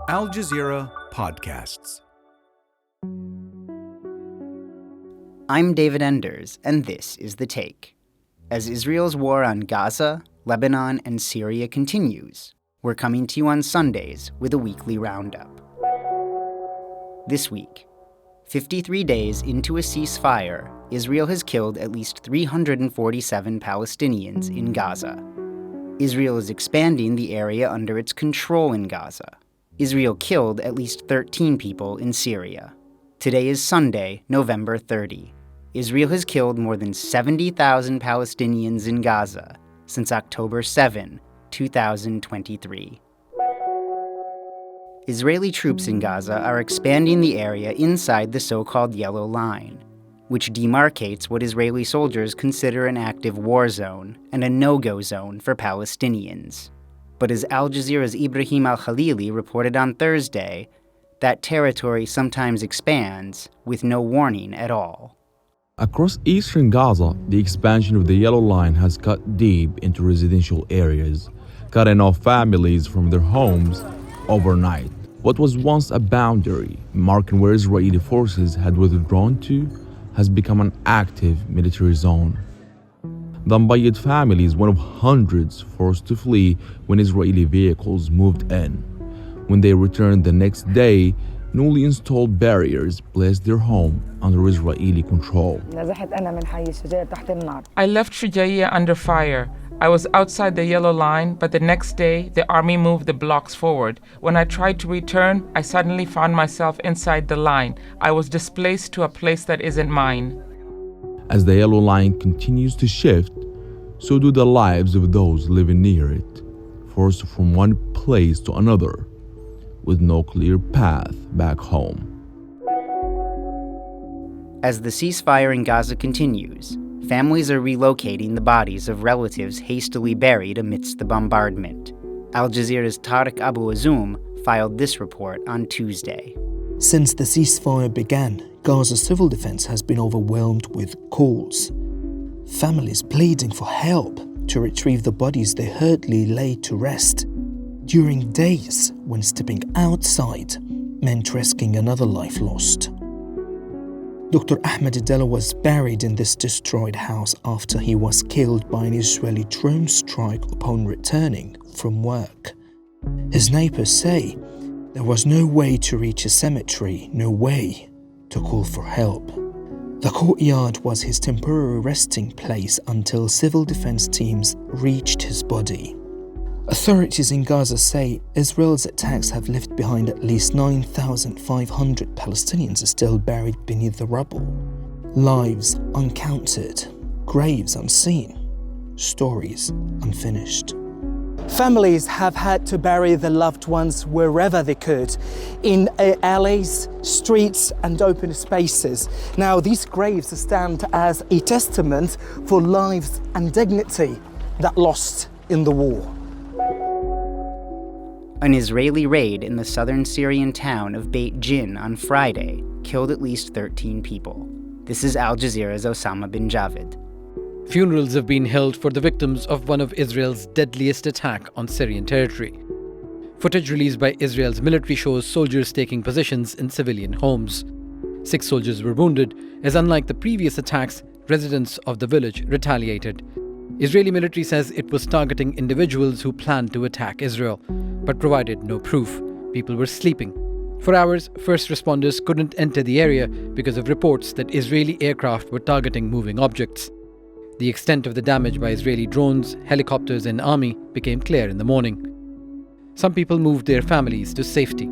Al Jazeera Podcasts. I'm David Enders, and this is The Take. As Israel's war on Gaza, Lebanon, and Syria continues, we're coming to you on Sundays with a weekly roundup. This week, 53 days into a ceasefire, Israel has killed at least 347 Palestinians in Gaza. Israel is expanding the area under its control in Gaza. Israel killed at least 13 people in Syria. Today is Sunday, November 30. Israel has killed more than 70,000 Palestinians in Gaza since October 7, 2023. Israeli troops in Gaza are expanding the area inside the so-called Yellow Line, which demarcates what Israeli soldiers consider an active war zone and a no-go zone for Palestinians. But as Al Jazeera's Ibrahim al-Khalili reported on Thursday, that territory sometimes expands with no warning at all. Across eastern Gaza, the expansion of the Yellow Line has cut deep into residential areas, cutting off families from their homes overnight. What was once a boundary marking where Israeli forces had withdrawn to has become an active military zone. The Mbayid family is one of hundreds forced to flee when Israeli vehicles moved in. When they returned the next day, newly installed barriers placed their home under Israeli control. I left Shujaia under fire. I was outside the Yellow Line, but the next day, the army moved the blocks forward. When I tried to return, I suddenly found myself inside the line. I was displaced to a place that isn't mine. As the Yellow Line continues to shift, so do the lives of those living near it, forced from one place to another, with no clear path back home. As the ceasefire in Gaza continues, families are relocating the bodies of relatives hastily buried amidst the bombardment. Al Jazeera's Tareq Abu Azzoum filed this report on Tuesday. Since the ceasefire began, Gaza's civil defense has been overwhelmed with calls. Families pleading for help to retrieve the bodies they hurriedly laid to rest during days when stepping outside meant risking another life lost. Dr. Ahmed Adela was buried in this destroyed house after he was killed by an Israeli drone strike upon returning from work. His neighbors say there was no way to reach a cemetery, no way to call for help. The courtyard was his temporary resting place until civil defense teams reached his body. Authorities in Gaza say Israel's attacks have left behind at least 9,500 Palestinians still buried beneath the rubble. Lives uncounted, graves unseen, stories unfinished. Families have had to bury their loved ones wherever they could, in alleys, streets, and open spaces. Now, these graves stand as a testament for lives and dignity that lost in the war. An Israeli raid in the southern Syrian town of Beit Jin on Friday killed at least 13 people. This is Al Jazeera's Osama bin Javaid. Funerals have been held for the victims of one of Israel's deadliest attacks on Syrian territory. Footage released by Israel's military shows soldiers taking positions in civilian homes. 6 soldiers were wounded, as unlike the previous attacks, residents of the village retaliated. Israeli military says it was targeting individuals who planned to attack Israel, but provided no proof. People were sleeping. For hours, first responders couldn't enter the area because of reports that Israeli aircraft were targeting moving objects. The extent of the damage by Israeli drones, helicopters, and army became clear in the morning. Some people moved their families to safety.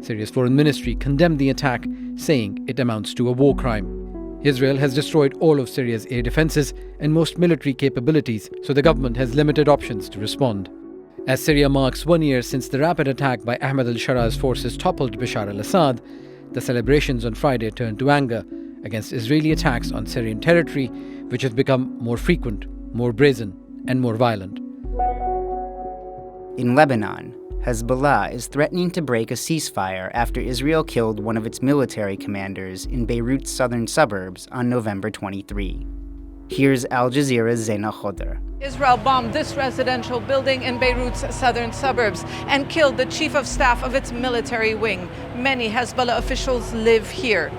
Syria's foreign ministry condemned the attack, saying it amounts to a war crime. Israel has destroyed all of Syria's air defenses and most military capabilities, so the government has limited options to respond. As Syria marks 1 year since the rapid attack by Ahmed al-Sharah's forces toppled Bashar al-Assad, the celebrations on Friday turned to anger against Israeli attacks on Syrian territory, which have become more frequent, more brazen, and more violent. In Lebanon, Hezbollah is threatening to break a ceasefire after Israel killed one of its military commanders in Beirut's southern suburbs on November 23. Here's Al Jazeera's Zeina Khodr. Israel bombed this residential building in Beirut's southern suburbs and killed the chief of staff of its military wing. Many Hezbollah officials live here.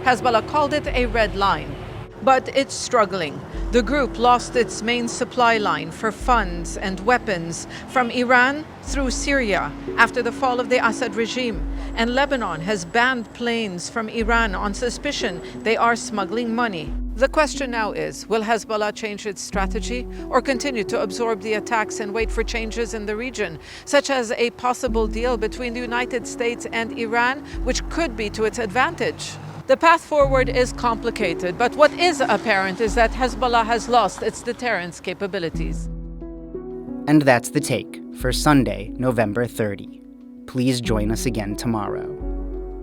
Hezbollah called it a red line. But it's struggling. The group lost its main supply line for funds and weapons from Iran through Syria after the fall of the Assad regime. And Lebanon has banned planes from Iran on suspicion they are smuggling money. The question now is, will Hezbollah change its strategy or continue to absorb the attacks and wait for changes in the region, such as a possible deal between the United States and Iran, which could be to its advantage? The path forward is complicated, but what is apparent is that Hezbollah has lost its deterrence capabilities. And that's The Take for Sunday, November 30. Please join us again tomorrow.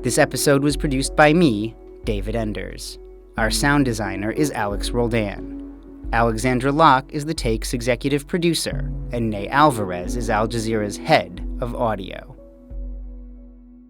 This episode was produced by me, David Enders. Our sound designer is Alex Roldan. Alexandra Locke is The Take's executive producer, and Ney Alvarez is Al Jazeera's head of audio.